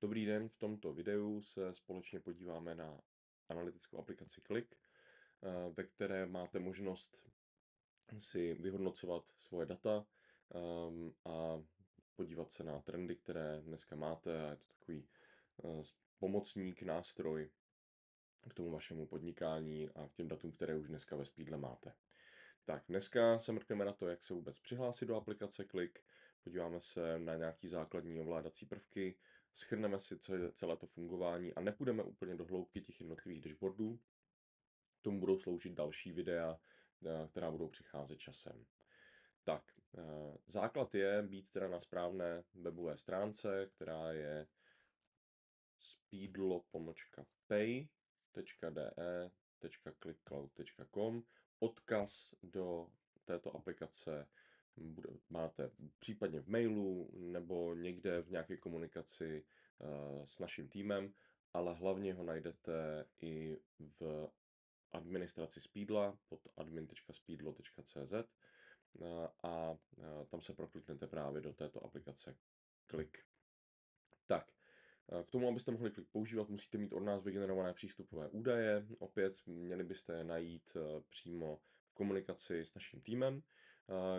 Dobrý den, v tomto videu se společně podíváme na analytickou aplikaci Klik, ve které máte možnost si vyhodnocovat svoje data a podívat se na trendy, které dneska máte. A je to takový pomocník, nástroj k tomu vašemu podnikání a k těm datům, které už dneska ve Speedle máte. Tak, dneska se mrkneme na to, jak se vůbec přihlásit do aplikace Klik, podíváme se na nějaký základní ovládací prvky, shrneme si celé to fungování a nepůjdeme úplně do hloubky těch jednotlivých dashboardů. K tomu budou sloužit další videa, která budou přicházet časem. Tak, základ je být teda na správné webové stránce, která je speedlo.pay.de.clickcloud.com. Odkaz do této aplikace máte případně v mailu nebo někde v nějaké komunikaci s naším týmem, ale hlavně ho najdete i v administraci Speedla pod admin.speedlo.cz a tam se prokliknete právě do této aplikace Klik. Tak, k tomu, abyste mohli Klik používat, musíte mít od nás vygenerované přístupové údaje. Opět měli byste je najít přímo v komunikaci s naším týmem.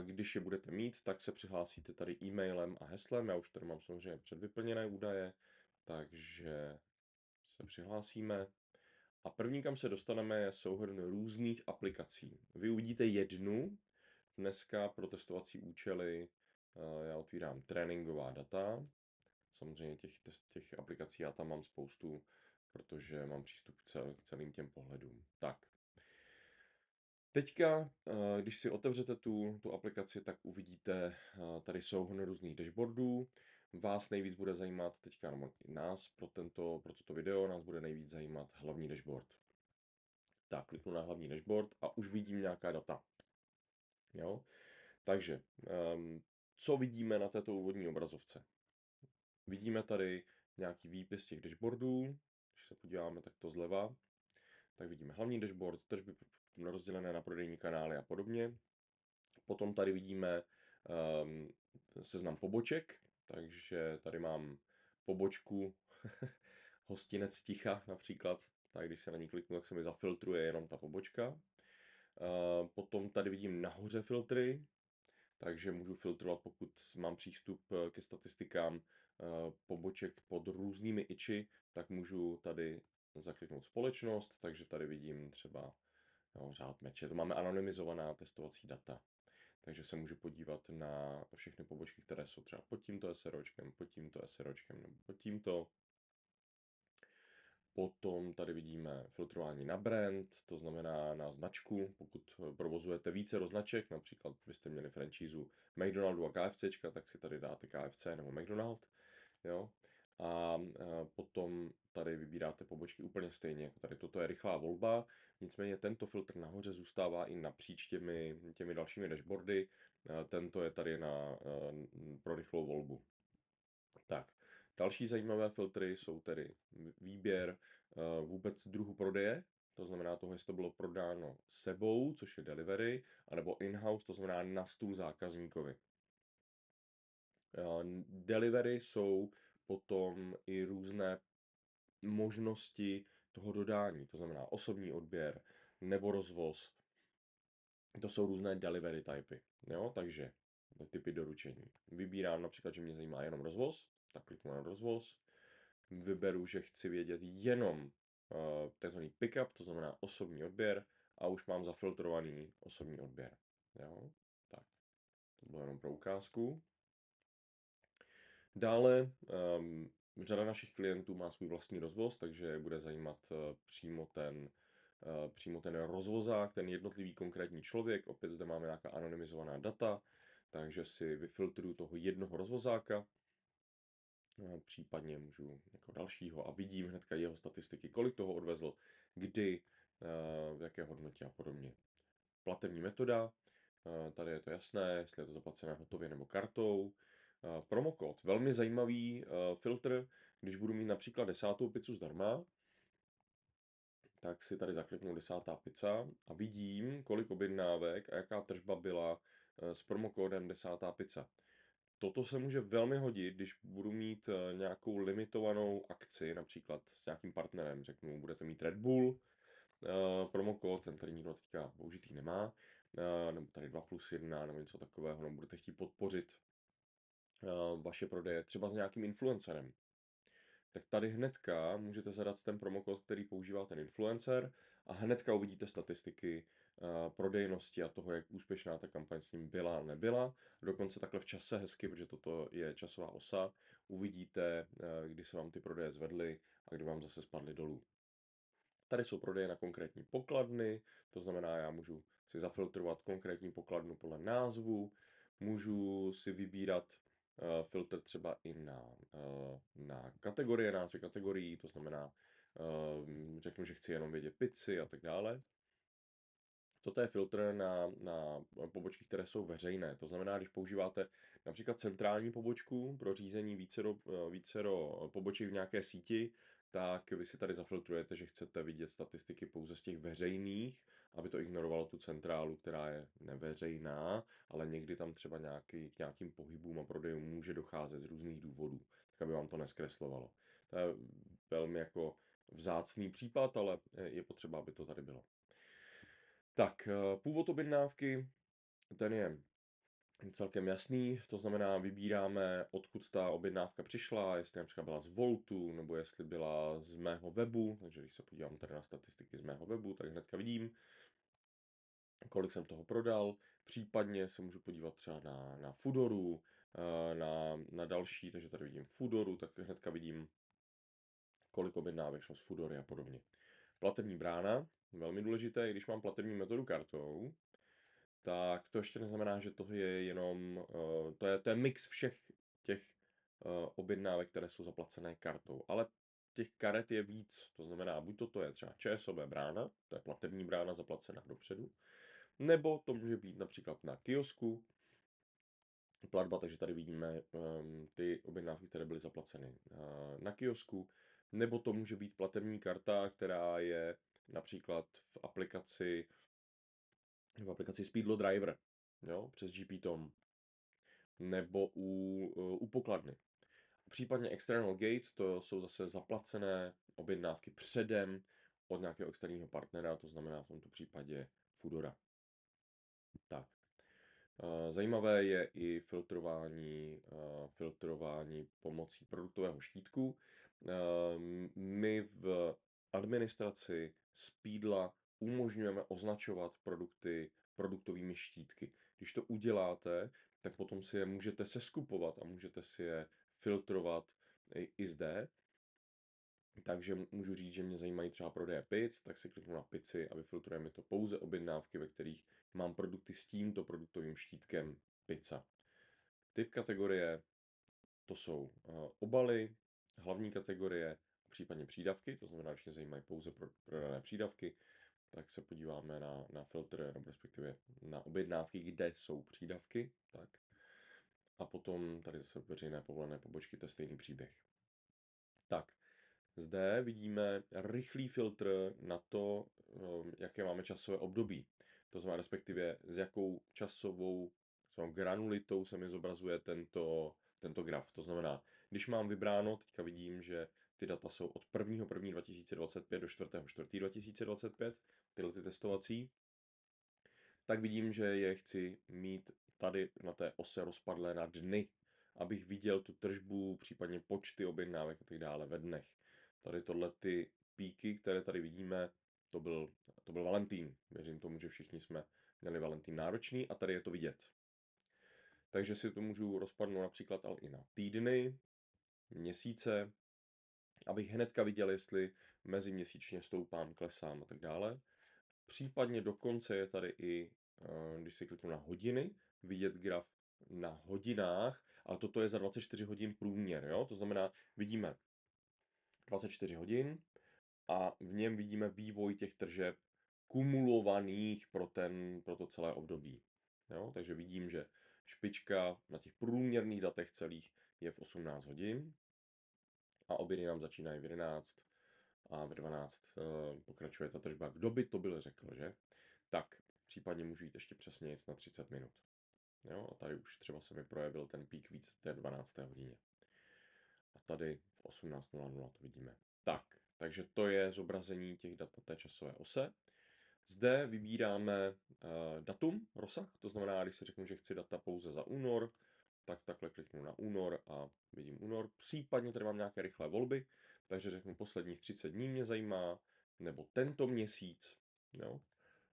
Když je budete mít, tak se přihlásíte tady e-mailem a heslem. Já už tady mám samozřejmě předvyplněné údaje, takže se přihlásíme. A první, kam se dostaneme, je souhrn různých aplikací. Vy uvidíte jednu. Dneska pro testovací účely já otvírám tréninková data. Samozřejmě těch aplikací já tam mám spoustu, protože mám přístup k celým těm pohledům. Tak. Teďka, když si otevřete tu aplikaci, tak uvidíte tady souhrn různých dashboardů. Vás nejvíc bude zajímat teďka, nebo nás pro toto video, nás bude nejvíc zajímat hlavní dashboard. Tak, kliknu na hlavní dashboard a už vidím nějaká data. Jo? Takže, co vidíme na této úvodní obrazovce? Vidíme tady nějaký výpis těch dashboardů. Když se podíváme takto zleva, tak vidíme hlavní dashboard, tržby rozdělené na prodejní kanály a podobně. Potom tady vidíme seznam poboček, takže tady mám pobočku Hostinec Ticha například, tak když se na ní kliknu, tak se mi zafiltruje jenom ta pobočka. Potom tady vidím nahoře filtry, takže můžu filtrovat, pokud mám přístup ke statistikám poboček pod různými iči, tak můžu tady zakliknout společnost, takže tady vidím třeba řád meče. To máme anonymizovaná testovací data, takže se můžu podívat na všechny pobočky, které jsou třeba pod tímto SROčkem, pod tímto SROčkem nebo pod tímto. Potom tady vidíme filtrování na brand, to znamená na značku. Pokud provozujete více značek, například byste měli franšízu McDonaldu a KFCčka, tak si tady dáte KFC nebo McDonald. Jo? A potom tady vybíráte pobočky úplně stejně jako tady. Toto je rychlá volba, nicméně tento filtr nahoře zůstává i napříč těmi dalšími dashboardy. Tento je tady pro rychlou volbu. Tak, další zajímavé filtry jsou tedy výběr vůbec druhu prodeje, to znamená toho, jestli to bylo prodáno sebou, což je delivery, anebo in-house, to znamená na stůl zákazníkovi. Delivery jsou potom i různé možnosti toho dodání, to znamená osobní odběr nebo rozvoz. To jsou různé delivery typy, jo? Takže typy doručení. Vybírám například, že mě zajímá jenom rozvoz, tak kliknu na rozvoz. Vyberu, že chci vědět jenom takzvaný pickup, to znamená osobní odběr, a už mám zafiltrovaný osobní odběr. Jo? Tak, to bylo jenom pro ukázku. Dále řada našich klientů má svůj vlastní rozvoz, takže bude zajímat přímo ten rozvozák, ten jednotlivý konkrétní člověk. Opět zde máme nějaká anonymizovaná data, takže si vyfiltruju toho jednoho rozvozáka, případně můžu jako dalšího a vidím hnedka jeho statistiky, kolik toho odvezl, kdy, v jaké hodnotě a podobně. Platební metoda, tady je to jasné, jestli je to zaplacené hotově nebo kartou. Promokód, velmi zajímavý filtr, když budu mít například 10. pizzu zdarma, tak si tady zakliknu 10. pizza a vidím, kolik objednávek a jaká tržba byla s promokódem 10. pizza. Toto se může velmi hodit, když budu mít nějakou limitovanou akci, například s nějakým partnerem. Řeknu, budete mít Red Bull, promokód, ten tady nikdo teďka použitý nemá, nebo tady 2+1, nebo něco takového, nebo budete chtít podpořit vaše prodeje třeba s nějakým influencerem. Tak tady hnedka můžete zadat ten promokód, který používá ten influencer a hnedka uvidíte statistiky prodejnosti a toho, jak úspěšná ta kampaň s ním byla a nebyla. Dokonce takhle v čase hezky, protože toto je časová osa, uvidíte, kdy se vám ty prodeje zvedly a kdy vám zase spadly dolů. Tady jsou prodeje na konkrétní pokladny, to znamená, já můžu si zafiltrovat konkrétní pokladnu podle názvu, můžu si vybírat filtr třeba i na kategorie, názvy kategorií, to znamená, řeknu, že chci jenom vědět pici a tak dále. Toto je filtr na pobočky, které jsou veřejné. To znamená, když používáte například centrální pobočku pro řízení vícero poboček v nějaké síti, tak vy si tady zafiltrujete, že chcete vidět statistiky pouze z těch veřejných, aby to ignorovalo tu centrálu, která je neveřejná, ale někdy tam třeba k nějakým pohybům a prodejům může docházet z různých důvodů, tak aby vám to neskreslovalo. To je velmi jako vzácný případ, ale je potřeba, aby to tady bylo. Tak, původ objednávky, ten je celkem jasný, to znamená, vybíráme, odkud ta objednávka přišla, jestli například byla z Voltu, nebo jestli byla z mého webu, takže když se podívám tady na statistiky z mého webu, tak hnedka vidím, kolik jsem toho prodal, případně se můžu podívat třeba na Foodoru, na další, takže tady vidím Foodoru, tak hnedka vidím, kolik objednávek šlo z Foodory a podobně. Platební brána, velmi důležité, když mám platební metodu kartou, tak to ještě neznamená, že to je jenom, to je mix všech těch objednávek, které jsou zaplacené kartou. Ale těch karet je víc, to znamená, buď to je třeba ČSOB brána, to je platební brána zaplacená dopředu, nebo to může být například na kiosku platba, takže tady vidíme ty objednávky, které byly zaplaceny na kiosku, nebo to může být platební karta, která je například v aplikaci Speedlo Driver, jo, přes GPTOM, nebo u pokladny. Případně external gate, to jsou zase zaplacené objednávky předem od nějakého externího partnera, to znamená v tomto případě Foodora. Tak. Zajímavé je i filtrování pomocí produktového štítku. My v administraci Speedla umožňujeme označovat produkty produktovými štítky. Když to uděláte, tak potom si je můžete seskupovat a můžete si je filtrovat i zde. Takže můžu říct, že mě zajímají třeba prodeje pizz, tak si kliknu na pici a vyfiltruje mi to pouze objednávky, ve kterých mám produkty s tímto produktovým štítkem pizza. Typ kategorie, to jsou obaly, hlavní kategorie, případně přídavky, to znamená, že mě zajímají pouze prodané přídavky, tak se podíváme na filtr, nebo respektive na objednávky, kde jsou přídavky. Tak. A potom tady zase veřejné povolené pobočky, to je stejný příběh. Tak, zde vidíme rychlý filtr na to, jaké máme časové období. To znamená respektive s jakou časovou granulitou se mi zobrazuje tento graf. To znamená, když mám vybráno, teďka vidím, že ty data jsou od 1.1.2025 do 4.4.2025, tyhle ty testovací, tak vidím, že je chci mít tady na té ose rozpadlé na dny, abych viděl tu tržbu, případně počty objednávek a tak dále ve dnech. Tady tohle ty píky, které tady vidíme, to byl Valentín. Věřím tomu, že všichni jsme měli Valentín náročný a tady je to vidět. Takže si to můžu rozpadnout například ale i na týdny, měsíce, abych hnedka viděl, jestli meziměsíčně stoupám, klesám a tak dále. Případně dokonce je tady i, když si kliknu na hodiny, vidět graf na hodinách, ale toto je za 24 hodin průměr, jo? To znamená, vidíme 24 hodin a v něm vidíme vývoj těch tržeb kumulovaných pro to celé období. Jo? Takže vidím, že špička na těch průměrných datech celých je v 18 hodin a obědy nám začínají v 11 a v 12 pokračuje ta tržba. Kdo by to byl řekl, že? Tak, případně můžu jít ještě přesně na 30 minut. Jo? A tady už třeba se mi projevil ten pík víc v té 12. hodině. A tady v 18:00 to vidíme. Takže to je zobrazení těch dat na té časové ose. Zde vybíráme datum, rozsah, to znamená, když si řeknu, že chci data pouze za únor, tak takhle kliknu na únor a vidím únor. Případně tady mám nějaké rychlé volby, takže řeknu posledních 30 dní mě zajímá, nebo tento měsíc, jo?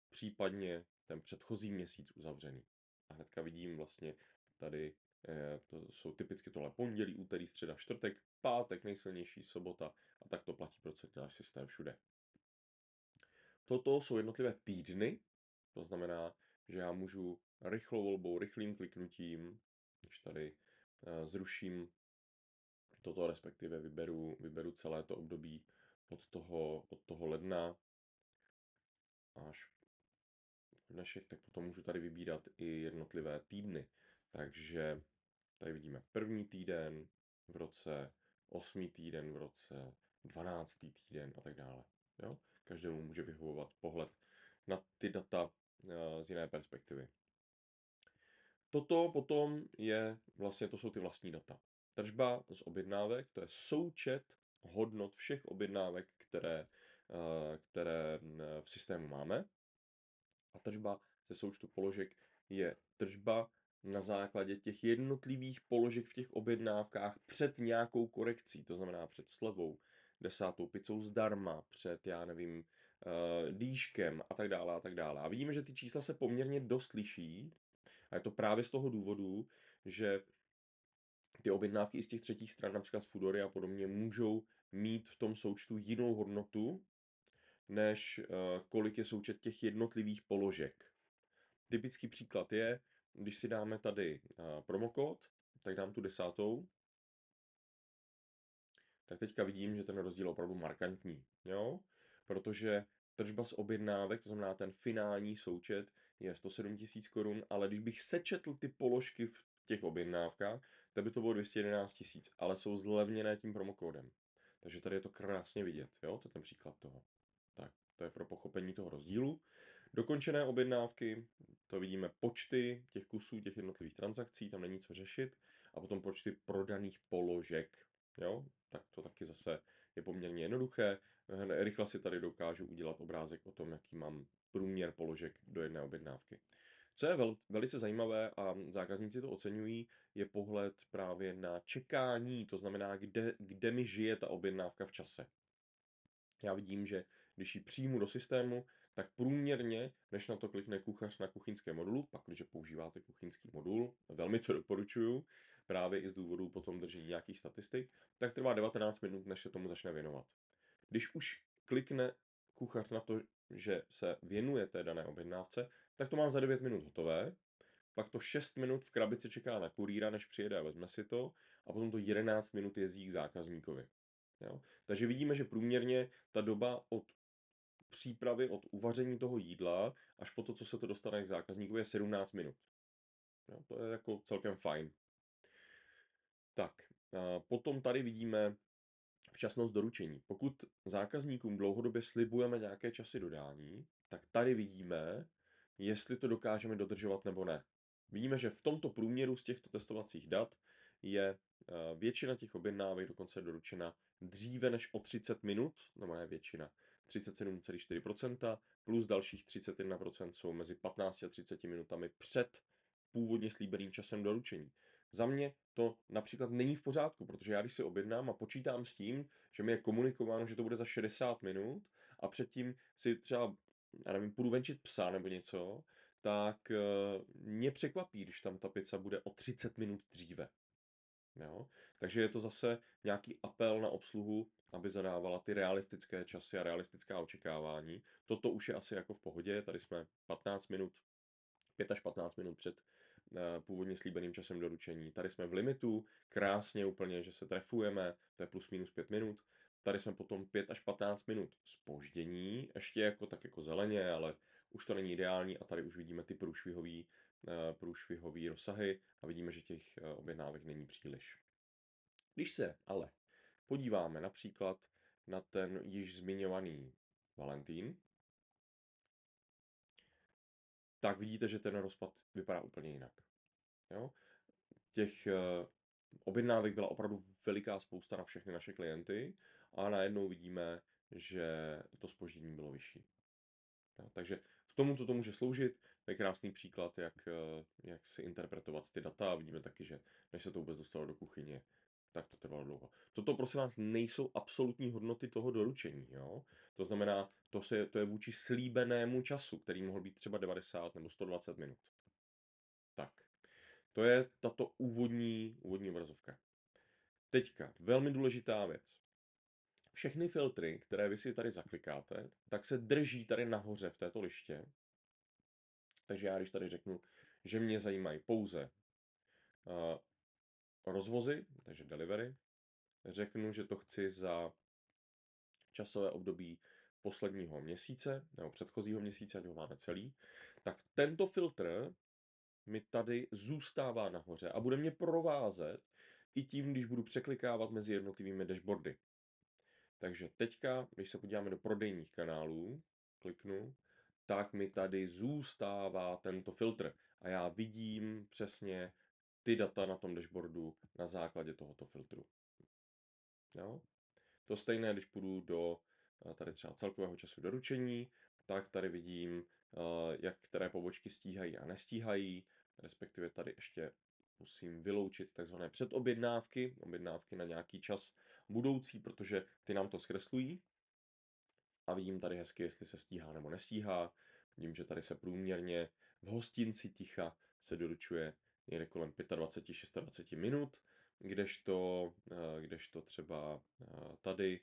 Případně ten předchozí měsíc uzavřený. A hnedka vidím vlastně tady, to jsou typicky tohle pondělí, úterý, středa, čtvrtek, pátek, nejsilnější sobota a tak to platí pro celý náš systém všude. Toto jsou jednotlivé týdny, to znamená, že já můžu rychlou volbou, rychlým kliknutím, když tady zruším toto, respektive vyberu celé to období od toho ledna až dnešek, tak potom můžu tady vybírat i jednotlivé týdny. Takže tady vidíme první týden v roce, 8. týden v roce, 12. týden a tak dále. Jo? Každému může vyhovovat pohled na ty data z jiné perspektivy. Toto potom to jsou ty vlastní data. Tržba z objednávek, to je součet hodnot všech objednávek, které v systému máme. A tržba ze součtu položek je tržba na základě těch jednotlivých položek v těch objednávkách před nějakou korekcí, to znamená před slevou, 10. pizzou zdarma, před, já nevím, dýškem a tak dále a tak dále. A vidíme, že ty čísla se poměrně dost liší a je to právě z toho důvodu, že ty objednávky i z těch třetích stran, například z Foodory a podobně, můžou mít v tom součtu jinou hodnotu, než kolik je součet těch jednotlivých položek. Typický příklad je, když si dáme tady promokód, tak dám tu 10. Tak teďka vidím, že ten rozdíl je opravdu markantní, jo? Protože tržba z objednávek, to znamená ten finální součet, je 107 000 korun, ale když bych sečetl ty položky v těch objednávkách, tak by to bylo 211 000, ale jsou zlevněné tím promokódem. Takže tady je to krásně vidět, jo? To je ten příklad toho. Tak, to je pro pochopení toho rozdílu. Dokončené objednávky, to vidíme počty těch kusů, těch jednotlivých transakcí, tam není co řešit. A potom počty prodaných položek, jo? Tak to taky zase je poměrně jednoduché. Rychle si tady dokážu udělat obrázek o tom, jaký mám průměr položek do jedné objednávky. Co je velice zajímavé a zákazníci to oceňují, je pohled právě na čekání, to znamená, kde mi žije ta objednávka v čase. Já vidím, že když ji přijmu do systému, tak průměrně, než na to klikne kuchař na kuchyňském modulu, pak když používáte kuchyňský modul, velmi to doporučuju, právě i z důvodu potom držení nějakých statistik, tak trvá 19 minut, než se tomu začne věnovat. Když už klikne kuchař na to, že se věnuje té dané objednávce, tak to má za 9 minut hotové, pak to 6 minut v krabici čeká na kurýra, než přijede a vezme si to, a potom to 11 minut jezdí k zákazníkovi. Jo? Takže vidíme, že průměrně ta doba od přípravy, od uvaření toho jídla až po to, co se to dostane k zákazníkovi, je 17 minut. Jo? To je jako celkem fajn. Tak, potom tady vidíme včasnost doručení. Pokud zákazníkům dlouhodobě slibujeme nějaké časy dodání, tak tady vidíme, jestli to dokážeme dodržovat nebo ne. Vidíme, že v tomto průměru z těchto testovacích dat je většina těch objednávek dokonce doručena dříve než o 30 minut, nebo ne většina, 37,4%, plus dalších 31% jsou mezi 15 a 30 minutami před původně slíbeným časem doručení. Za mě to například není v pořádku, protože já když si objednám a počítám s tím, že mi je komunikováno, že to bude za 60 minut a předtím si třeba, já nevím, půjdu venčit psa nebo něco, tak mě překvapí, když tam ta pizza bude o 30 minut dříve. Jo? Takže je to zase nějaký apel na obsluhu, aby zadávala ty realistické časy a realistická očekávání. Toto už je asi jako v pohodě, tady jsme 15 minut, 5 až 15 minut před původně slíbeným časem doručení. Tady jsme v limitu, krásně úplně, že se trefujeme, to je plus minus 5 minut. Tady jsme potom 5 až 15 minut zpoždění, ještě jako tak jako zeleně, ale už to není ideální a tady už vidíme ty průšvihový rozsahy a vidíme, že těch objednávek není příliš. Když se ale podíváme například na ten již zmiňovaný Valentín, tak vidíte, že ten rozpad vypadá úplně jinak. Jo? Těch objednávek byla opravdu veliká spousta na všechny naše klienty a najednou vidíme, že to zpoždění bylo vyšší. Jo? Takže k tomu, co to může sloužit, to je krásný příklad, jak si interpretovat ty data a vidíme taky, že než se to vůbec dostalo do kuchyně, tak to trvalo dlouho. Toto prosím vás nejsou absolutní hodnoty toho doručení. Jo? To znamená, to je vůči slíbenému času, který mohl být třeba 90 nebo 120 minut. Tak, to je tato úvodní obrazovka. Teďka, velmi důležitá věc. Všechny filtry, které vy si tady zaklikáte, tak se drží tady nahoře v této liště. Takže já když tady řeknu, že mě zajímají pouze rozvozy, takže delivery, řeknu, že to chci za časové období posledního měsíce nebo předchozího měsíce, ať ho máme celý, tak tento filtr mi tady zůstává nahoře a bude mě provázet i tím, když budu překlikávat mezi jednotlivými dashboardy. Takže teďka, když se podíváme do prodejních kanálů, kliknu, tak mi tady zůstává tento filtr a já vidím přesně ty data na tom dashboardu na základě tohoto filtru. Jo? To stejné, když půjdu do tady třeba celkového času doručení, tak tady vidím, jak které pobočky stíhají a nestíhají, respektive tady ještě musím vyloučit takzvané předobjednávky, objednávky na nějaký čas budoucí, protože ty nám to zkreslují. A vidím tady hezky, jestli se stíhá nebo nestíhá. Vidím, že tady se průměrně v hostinci Ticha se doručuje někde kolem 25-26 minut, kdežto třeba tady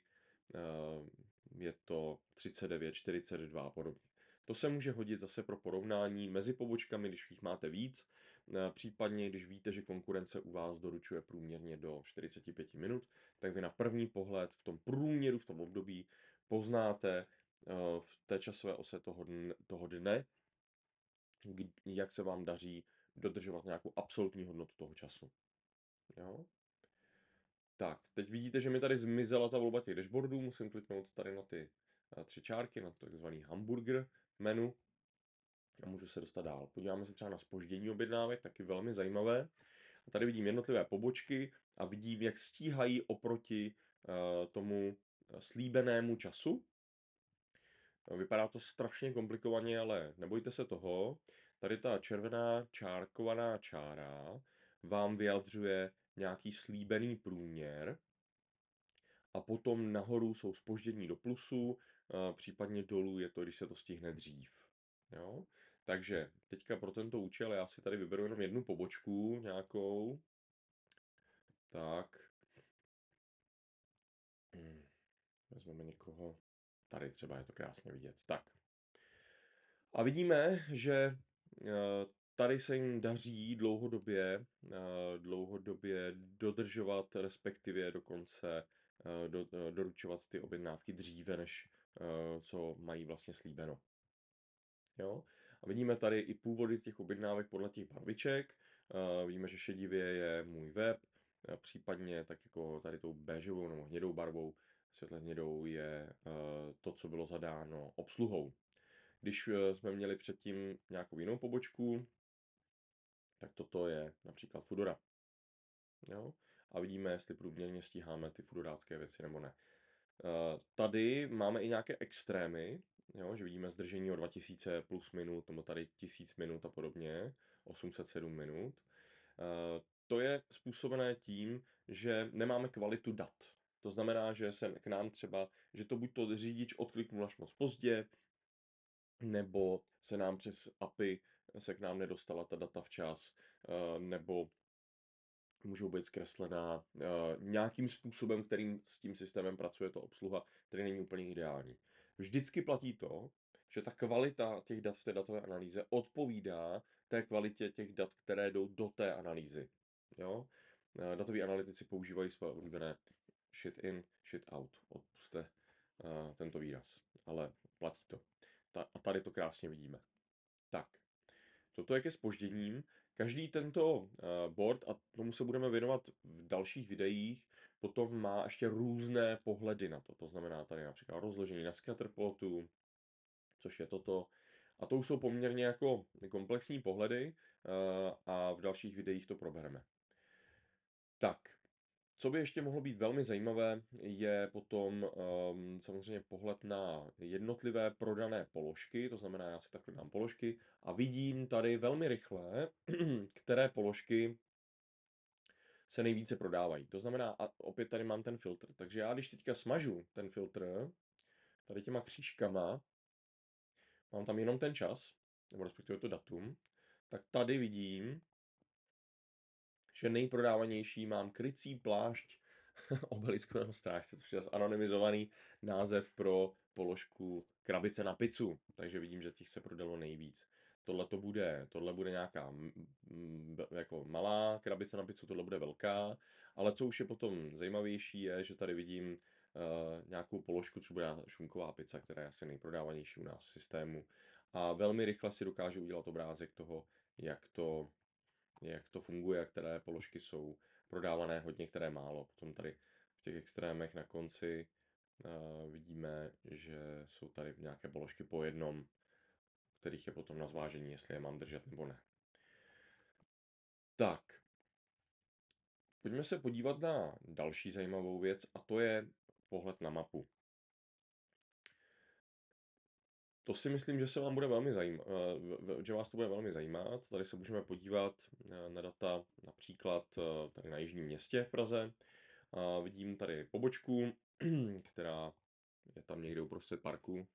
je to 39, 42 a podobně. To se může hodit zase pro porovnání mezi pobočkami, když jich máte víc, případně když víte, že konkurence u vás doručuje průměrně do 45 minut, tak vy na první pohled v tom průměru, v tom období poznáte v té časové ose toho dne, jak se vám daří dodržovat nějakou absolutní hodnotu toho času. Jo? Tak, teď vidíte, že mi tady zmizela ta volba těch dashboardů, musím kliknout tady na ty 3 čárky, na takzvaný hamburger menu a můžu se dostat dál. Podíváme se třeba na zpoždění objednávek, taky velmi zajímavé. A tady vidím jednotlivé pobočky a vidím, jak stíhají oproti tomu slíbenému času. Vypadá to strašně komplikovaně, ale nebojte se toho. Tady ta červená čárkovaná čára vám vyjadřuje nějaký slíbený průměr a potom nahoru jsou zpoždění do plusu, případně dolů je to, když se to stihne dřív. Jo? Takže teďka pro tento účel já si tady vyberu jenom jednu pobočku nějakou. Tak. Vezmeme někoho. Tady třeba je to krásně vidět. Tak. A vidíme, že tady se jim daří dlouhodobě dodržovat, respektive dokonce doručovat ty objednávky dříve, než co mají vlastně slíbeno. Jo? A vidíme tady i původy těch objednávek podle těch barviček. Vidíme, že šedivě je můj web, případně tak jako tady tou béžovou nebo hnědou barvou, světle hnědou je to, co bylo zadáno obsluhou. Když jsme měli předtím nějakou jinou pobočku, tak toto je například Foodora. Jo? A vidíme, jestli průměrně stíháme ty foodorácké věci nebo ne. Tady máme i nějaké extrémy, jo? Že vidíme zdržení o 2000 plus minut, nebo tady 1000 minut a podobně, 807 minut. To je způsobené tím, že nemáme kvalitu dat. To znamená, že se k nám třeba, že to buď to řidič odkliknul až moc pozdě, nebo se nám přes API se k nám nedostala ta data včas, nebo můžou být zkreslená nějakým způsobem, kterým s tím systémem pracuje to obsluha, který není úplně ideální. Vždycky platí to, že ta kvalita těch dat v té datové analýze odpovídá té kvalitě těch dat, které jdou do té analýzy. Jo? Datoví analytici používají své oblíbené shit in, shit out. Odpuste tento výraz, ale platí to. A tady to krásně vidíme. Tak, toto je ke zpožděním. Každý tento board, a tomu se budeme věnovat v dalších videích, potom má ještě různé pohledy na to. To znamená tady například rozložení na scatterplotu, což je toto, A to už jsou poměrně jako komplexní pohledy a v dalších videích to probereme. Tak, co by ještě mohlo být velmi zajímavé, je potom samozřejmě pohled na jednotlivé prodané položky, to znamená, já si takhle dám položky a vidím tady velmi rychle, které položky se nejvíce prodávají. To znamená, a opět tady mám ten filtr, takže já když teďka smažu ten filtr tady těma křížkama, mám tam jenom ten čas, nebo respektive to datum, tak tady vidím, že nejprodávanější mám krycí plášť Obeliskového strážce, což je anonymizovaný název pro položku krabice na pizzu. Takže vidím, že těch se prodalo nejvíc. Tohle bude nějaká jako malá krabice na pizzu, tohle bude velká, ale co už je potom zajímavější je, že tady vidím nějakou položku, co bude šunková pizza, která je asi nejprodávanější u nás v systému. A velmi rychle si dokážu udělat obrázek toho, jak to funguje, které položky jsou prodávané hodně, které málo. Potom tady v těch extrémech na konci vidíme, že jsou tady nějaké položky po jednom, kterých je potom na zvážení, jestli je mám držet nebo ne. Tak, pojďme se podívat na další zajímavou věc a to je pohled na mapu. To si myslím, že se vám bude velmi že vás to bude velmi zajímat. Tady se můžeme podívat na data například tady na Jižním Městě v Praze. Vidím tady pobočku, která je tam někde uprostřed parku.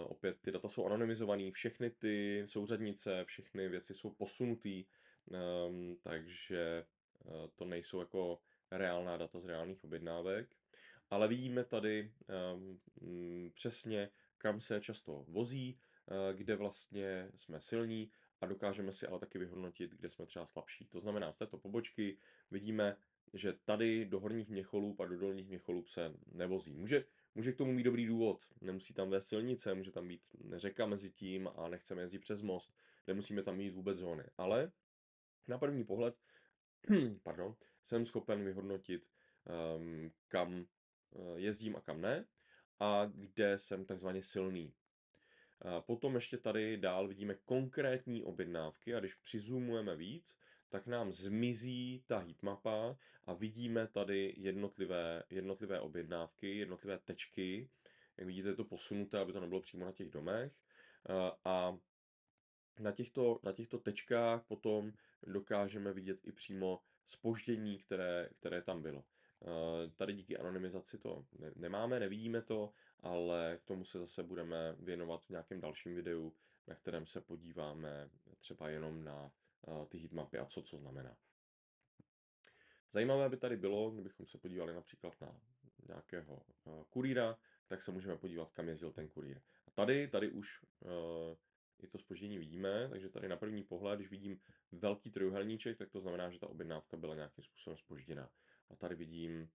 Opět ty data jsou anonymizované, všechny ty souřadnice, všechny věci jsou posunutý, takže to nejsou jako reálná data z reálných objednávek. Ale vidíme tady přesně, kam se často vozí, kde vlastně jsme silní a dokážeme si ale taky vyhodnotit, kde jsme třeba slabší. To znamená, z této pobočky vidíme, že tady do horních Měcholůb a do dolních Měcholůb se nevozí. Může k tomu mít dobrý důvod. Nemusí tam vést silnice, může tam být řeka mezi tím a nechceme jezdit přes most. Nemusíme tam mít vůbec zóny. Ale na první pohled pardon, jsem schopen vyhodnotit, kam jezdím a kam ne a kde jsem takzvaně silný. Potom ještě tady dál vidíme konkrétní objednávky a když přizumujeme víc, tak nám zmizí ta heatmapa a vidíme tady jednotlivé objednávky, jednotlivé tečky. Jak vidíte, je to posunuté, aby to nebylo přímo na těch domech. A na těchto tečkách potom dokážeme vidět i přímo zpoždění, které tam bylo. Tady díky anonymizaci to nemáme, nevidíme to, ale k tomu se zase budeme věnovat v nějakém dalším videu, na kterém se podíváme třeba jenom na ty heatmapy a co znamená. Zajímavé by tady bylo, kdybychom se podívali například na nějakého kurýra, tak se můžeme podívat, kam jezdil ten kurýr. A tady už i to zpoždění vidíme, takže tady na první pohled, když vidím velký trojúhelníček, tak to znamená, že ta objednávka byla nějakým způsobem zpožděná. A tady vidím,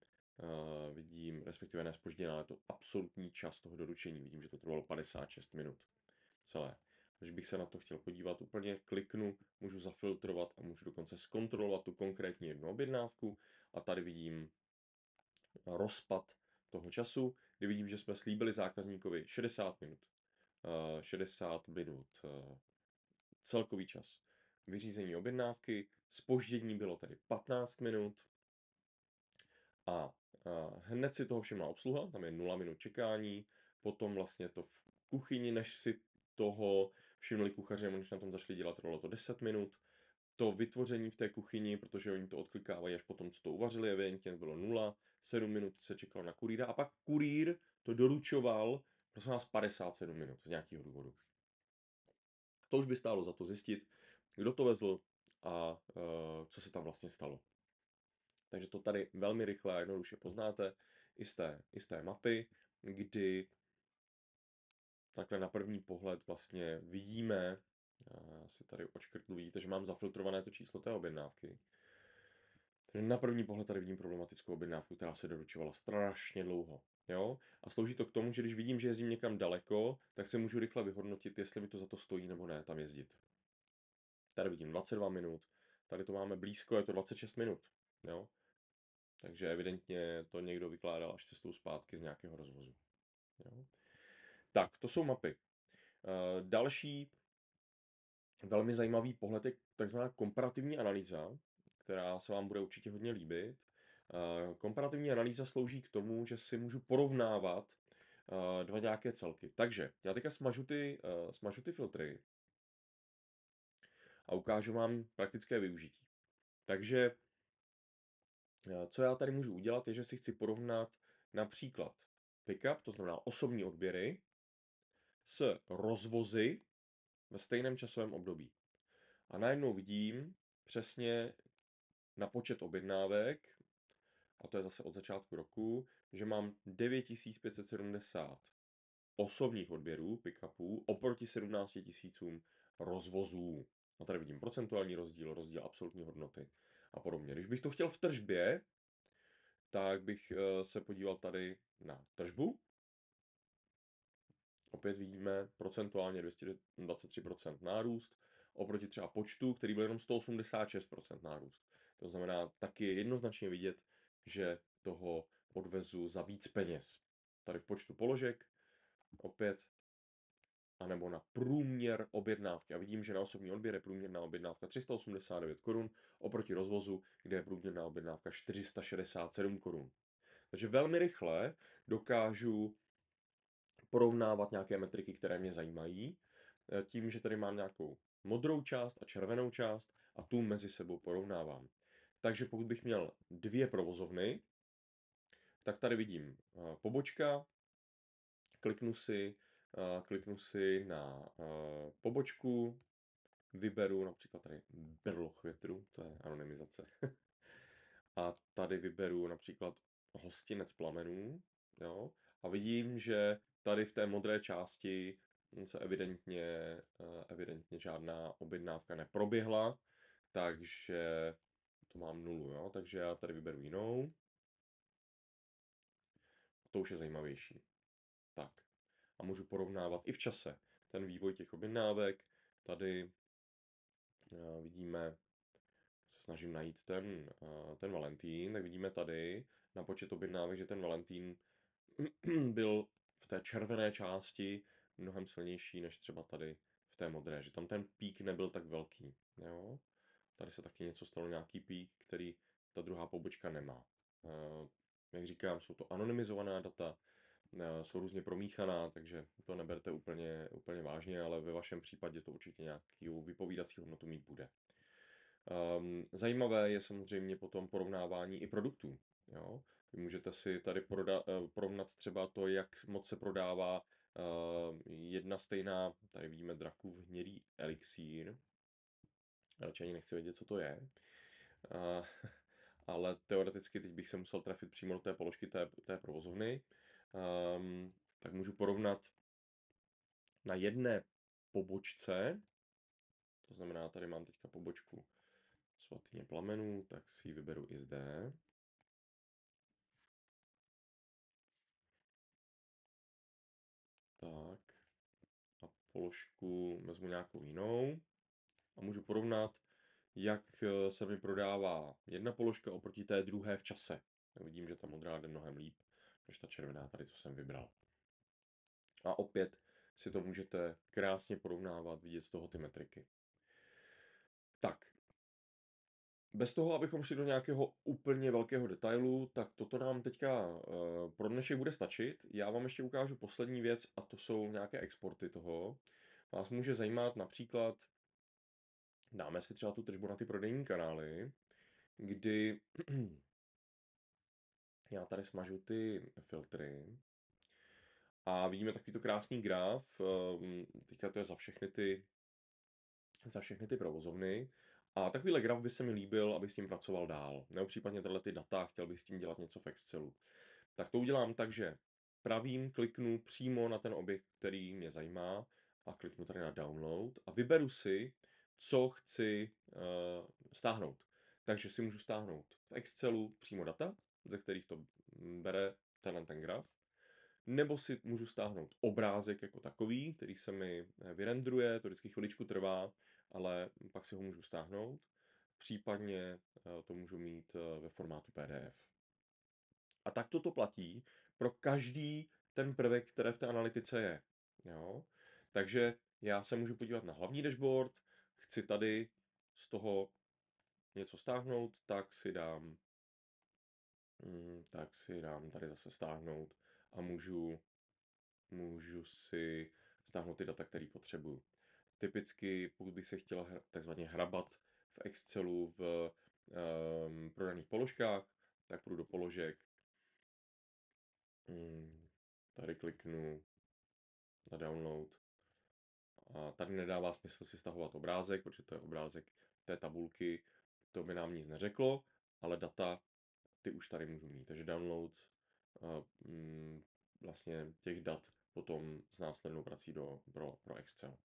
respektive ne zpožděná, ale to absolutní čas toho doručení. Vidím, že to trvalo 56 minut celé. Když bych se na to chtěl podívat, úplně kliknu, můžu zafiltrovat a můžu dokonce zkontrolovat tu konkrétní jednu objednávku a tady vidím rozpad toho času, kdy vidím, že jsme slíbili zákazníkovi 60 minut. 60 minut celkový čas vyřízení objednávky, zpoždění bylo tedy 15 minut a hned si toho všimla obsluha, tam je 0 minut čekání, potom vlastně to v kuchyni, než si toho všimli kuchaři, než na tom zašli dělat, trvalo to 10 minut. To vytvoření v té kuchyni, protože oni to odklikávají až potom, co to uvařili, evidentně bylo 0, 7 minut se čekalo na kurýra a pak kurýr to doručoval, prosím vás, 57 minut z nějakého důvodu. To už by stálo za to zjistit, kdo to vezl a co se tam vlastně stalo. Takže to tady velmi rychle a jednoduše poznáte i z té mapy, kdy takhle na první pohled vlastně vidíme, já si tady očkrtnu, vidíte, že mám zafiltrované to číslo té objednávky. Takže na první pohled tady vidím problematickou objednávku, která se doručovala strašně dlouho. Jo? A slouží to k tomu, že když vidím, že jezdím někam daleko, tak se můžu rychle vyhodnotit, jestli mi to za to stojí nebo ne tam jezdit. Tady vidím 22 minut, tady to máme blízko, je to 26 minut. Jo? Takže evidentně to někdo vykládal až cestou zpátky z nějakého rozvozu. Jo? Tak, to jsou mapy. Další velmi zajímavý pohled je takzvaná komparativní analýza, která se vám bude určitě hodně líbit. Komparativní analýza slouží k tomu, že si můžu porovnávat dva nějaké celky. Takže já teďka smažu ty filtry a ukážu vám praktické využití. Takže co já tady můžu udělat, je, že si chci porovnat například pickup, to znamená osobní odběry, s rozvozy ve stejném časovém období. A najednou vidím přesně na počet objednávek, a to je zase od začátku roku, že mám 9570 osobních odběrů, pick-upů, oproti 17 000 rozvozů. A tady vidím procentuální rozdíl absolutní hodnoty a podobně. Když bych to chtěl v tržbě, tak bych se podíval tady na tržbu. Opět vidíme procentuálně 223% nárůst, oproti třeba počtu, který byl jenom 186% nárůst. To znamená, taky je jednoznačně vidět, že toho odvezu za víc peněz. Tady v počtu položek opět, anebo na průměr objednávky. A vidím, že na osobní odběr je průměrná objednávka 389 korun, oproti rozvozu, kde je průměrná objednávka 467 korun. Takže velmi rychle dokážu porovnávat nějaké metriky, které mě zajímají, tím, že tady mám nějakou modrou část a červenou část a tu mezi sebou porovnávám. Takže pokud bych měl dvě provozovny, tak tady vidím pobočka, kliknu si na pobočku, vyberu například tady Berlochvětru, to je anonymizace, a tady vyberu například Hostinec plamenů, jo, a vidím, že tady v té modré části se evidentně žádná objednávka neproběhla, takže to mám nulu, jo, takže já tady vyberu jinou, to už je zajímavější. Tak, a můžu porovnávat i v čase ten vývoj těch objednávek. Tady vidíme, se snažím najít ten Valentín, tak vidíme tady na počet objednávek, že ten Valentín byl v té červené části mnohem silnější než třeba tady v té modré, že tam ten pík nebyl tak velký. Jo? Tady se taky něco stalo, nějaký pík, který ta druhá pobočka nemá. Jak říkám, jsou to anonymizovaná data, jsou různě promíchaná, takže to neberte úplně vážně, ale ve vašem případě to určitě nějakou vypovídací hodnotu mít bude. Zajímavé je samozřejmě potom porovnávání i produktů. Jo? Vy můžete si tady porovnat třeba to, jak moc se prodává jedna stejná, tady vidíme Drakův hnědý elixír, radši ani nechci vědět, co to je, ale teoreticky teď bych se musel trefit přímo do té položky té provozovny, tak můžu porovnat na jedné pobočce, to znamená, tady mám teďka pobočku Svatyně plamenů, tak si ji vyberu i zde. Tak. A položku vezmu nějakou jinou a můžu porovnat, jak se mi prodává jedna položka oproti té druhé v čase. Vidím, že ta modrá jde mnohem líp, než ta červená tady, co jsem vybral. A opět si to můžete krásně porovnávat, vidět z toho ty metriky. Tak, bez toho, abychom šli do nějakého úplně velkého detailu, tak toto nám teďka pro dnešek bude stačit. Já vám ještě ukážu poslední věc a to jsou nějaké exporty toho. Vás může zajímat například, dáme si třeba tu tržbu na ty prodejní kanály, kdy já tady smažu ty filtry a vidíme takovýto krásný graf, teďka to je za všechny ty provozovny. A takovýhle graf by se mi líbil, aby s tím pracoval dál. Nebo případně tyhle ty data, chtěl bych s tím dělat něco v Excelu. Tak to udělám tak, že pravým kliknu přímo na ten objekt, který mě zajímá a kliknu tady na download a vyberu si, co chci stáhnout. Takže si můžu stáhnout v Excelu přímo data, ze kterých to bere ten graf, nebo si můžu stáhnout obrázek jako takový, který se mi vyrendruje, to vždycky chviličku trvá, ale pak si ho můžu stáhnout. Případně to můžu mít ve formátu PDF. A tak to platí pro každý ten prvek, který v té analytice je. Jo? Takže já se můžu podívat na hlavní dashboard, chci tady z toho něco stáhnout, tak si dám tady zase stáhnout a můžu si stáhnout ty data, které potřebuju. Typicky, pokud bych se chtěl takzvaně hrabat v Excelu v prodaných položkách, tak půjdu do položek, tady kliknu na download a tady nedává smysl si stahovat obrázek, protože to je obrázek té tabulky, to by nám nic neřeklo, ale data ty už tady můžu mít. Takže download vlastně těch dat potom s následnou prací pro Excel.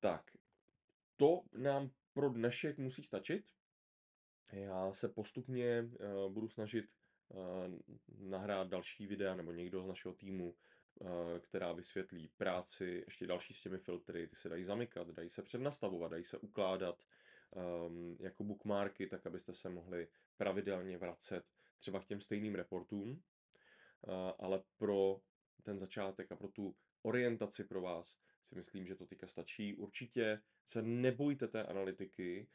Tak, to nám pro dnešek musí stačit. Já se postupně budu snažit nahrát další videa nebo někdo z našeho týmu, která vysvětlí práci ještě další s těmi filtry. Ty se dají zamykat, dají se přednastavovat, dají se ukládat jako bookmarky, tak abyste se mohli pravidelně vracet třeba k těm stejným reportům, ale pro ten začátek a pro tu orientaci pro vás si myslím, že to teďka stačí. Určitě se nebojte té analytiky,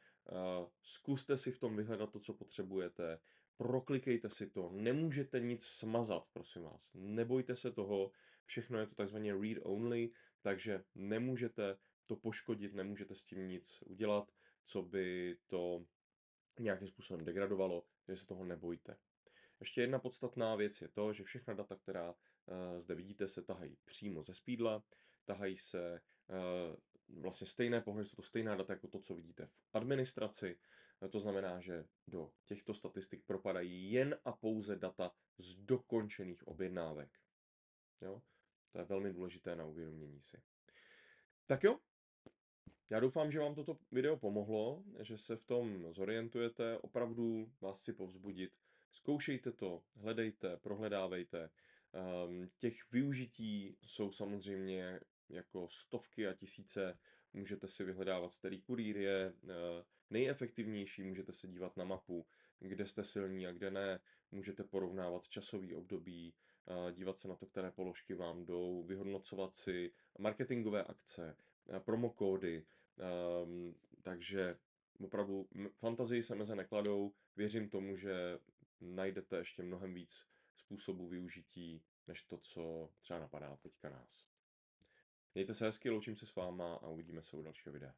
zkuste si v tom vyhledat to, co potřebujete, proklikejte si to, nemůžete nic smazat, prosím vás, nebojte se toho, všechno je to takzvaně read only, takže nemůžete to poškodit, nemůžete s tím nic udělat, co by to nějakým způsobem degradovalo, takže se toho nebojte. Ještě jedna podstatná věc je to, že všechna data, která zde vidíte, se tahají přímo ze Speedla, tahají se vlastně stejné pohledy, jsou to stejná data jako to, co vidíte v administraci. To znamená, že do těchto statistik propadají jen a pouze data z dokončených objednávek. Jo? To je velmi důležité na uvědomění si. Tak jo, já doufám, že vám toto video pomohlo, že se v tom zorientujete, opravdu vás chci povzbudit. Zkoušejte to, hledejte, prohledávejte. Těch využití jsou samozřejmě jako stovky a tisíce. Můžete si vyhledávat, který kurýr je nejefektivnější, můžete se dívat na mapu, kde jste silní a kde ne. Můžete porovnávat časový období, dívat se na to, které položky vám jdou, vyhodnocovat si marketingové akce, promokódy, takže opravdu fantazii se meze nekladou. Věřím tomu, že najdete ještě mnohem víc způsobů využití, než to, co třeba napadá teďka nás. Mějte se hezky, loučím se s váma a uvidíme se u dalšího videa.